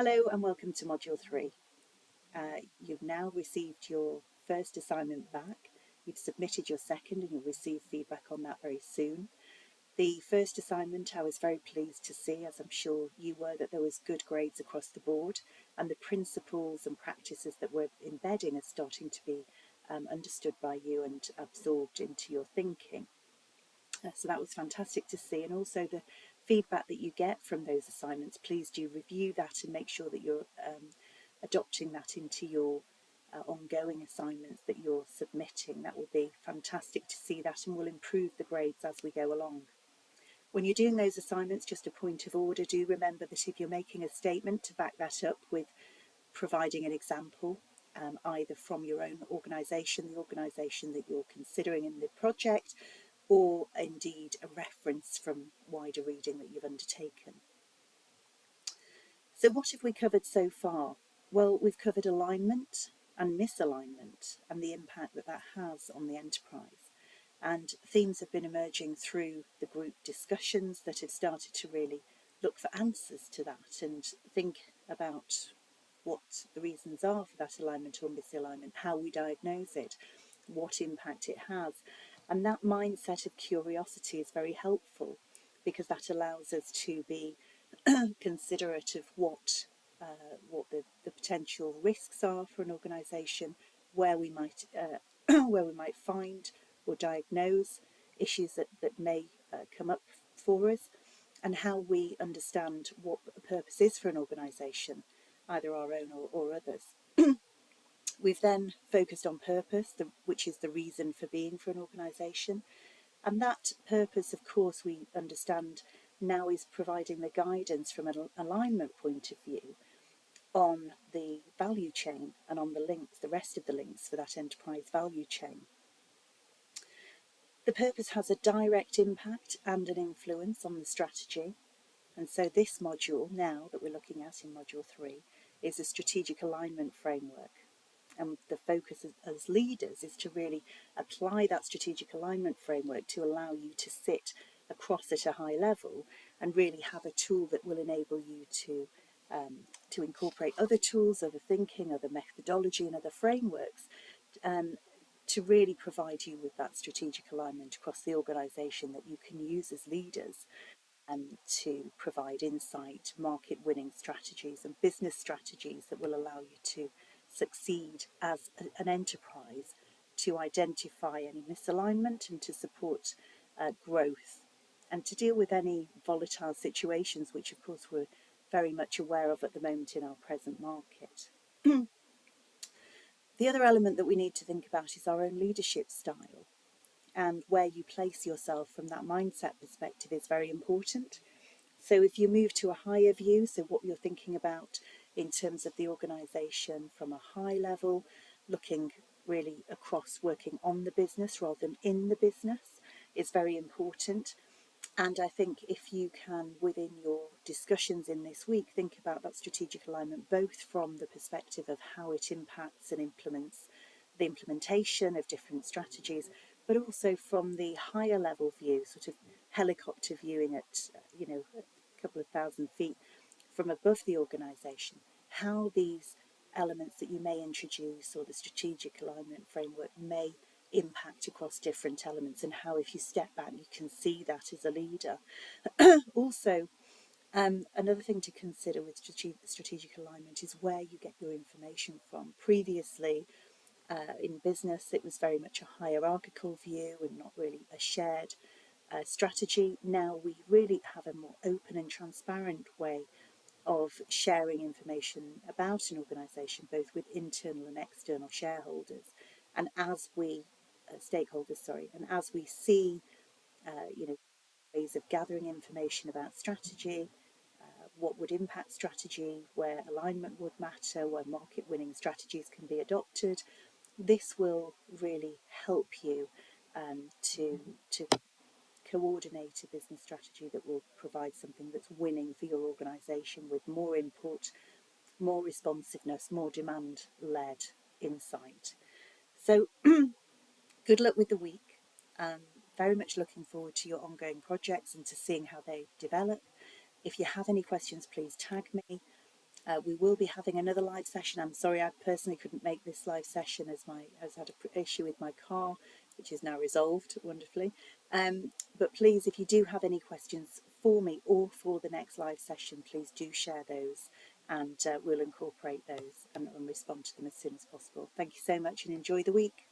Hello and welcome to Module 3. You've now received your first assignment back. You've submitted your second and you'll receive feedback on that very soon. The first assignment I was very pleased to see, as I'm sure you were, that there was good grades across the board and the principles and practices that we're embedding are starting to be understood by you and absorbed into your thinking. So that was fantastic to see, and also the feedback that you get from those assignments, please do review that and make sure that you're adopting that into your ongoing assignments that you're submitting. That will be fantastic to see that and will improve the grades as we go along. When you're doing those assignments, just a point of order, do remember that if you're making a statement, to back that up with providing an example, either from your own organisation, the organisation that you're considering in the project, or indeed a reference from wider reading that you've undertaken. So what have we covered so far? Well, we've covered alignment and misalignment and the impact that that has on the enterprise. And themes have been emerging through the group discussions that have started to really look for answers to that and think about what the reasons are for that alignment or misalignment, how we diagnose it, what impact it has. And that mindset of curiosity is very helpful because that allows us to be considerate of what the potential risks are for an organisation, where we might find or diagnose issues that may come up for us, and how we understand what the purpose is for an organisation, either our own or others. We've then focused on purpose, which is the reason for being for an organisation. And that purpose, of course, we understand now is providing the guidance from an alignment point of view on the value chain and on the links, the rest of the links for that enterprise value chain. The purpose has a direct impact and an influence on the strategy. And so this module now that we're looking at in Module 3 is a strategic alignment framework. And the focus as leaders is to really apply that strategic alignment framework to allow you to sit across at a high level and really have a tool that will enable you to incorporate other tools, other thinking, other methodology and other frameworks to really provide you with that strategic alignment across the organisation that you can use as leaders to provide insight, market-winning strategies and business strategies that will allow you to succeed as an enterprise, to identify any misalignment and to support growth, and to deal with any volatile situations, which of course we're very much aware of at the moment in our present market. The other element that we need to think about is our own leadership style, and where you place yourself from that mindset perspective is very important. So if you move to a higher view, so what you're thinking about in terms of the organisation from a high level, looking really across, working on the business rather than in the business, is very important. And I think if you can, within your discussions in this week, think about that strategic alignment, both from the perspective of how it impacts and implements the implementation of different strategies, but also from the higher level view, sort of helicopter viewing at, a couple of thousand feet from above the organisation, how these elements that you may introduce or the strategic alignment framework may impact across different elements, and how if you step back you can see that as a leader. Also, another thing to consider with strategic alignment is where you get your information from. Previously, in business, it was very much a hierarchical view and not really a shared strategy. Now we really have a more open and transparent way of sharing information about an organisation, both with internal and external shareholders. And as we and as we see, ways of gathering information about strategy, what would impact strategy, where alignment would matter, where market-winning strategies can be adopted, this will really help you to coordinate a business strategy that will provide something that's winning for your organisation, with more input, more responsiveness, more demand-led insight. So good luck with the week. Very much looking forward to your ongoing projects and to seeing how they develop. If you have any questions, please tag me. We will be having another live session. I'm sorry I personally couldn't make this live session as I had an issue with my car, which is now resolved wonderfully. But please, if you do have any questions for me or for the next live session, please do share those, and we'll incorporate those and respond to them as soon as possible. Thank you so much and enjoy the week.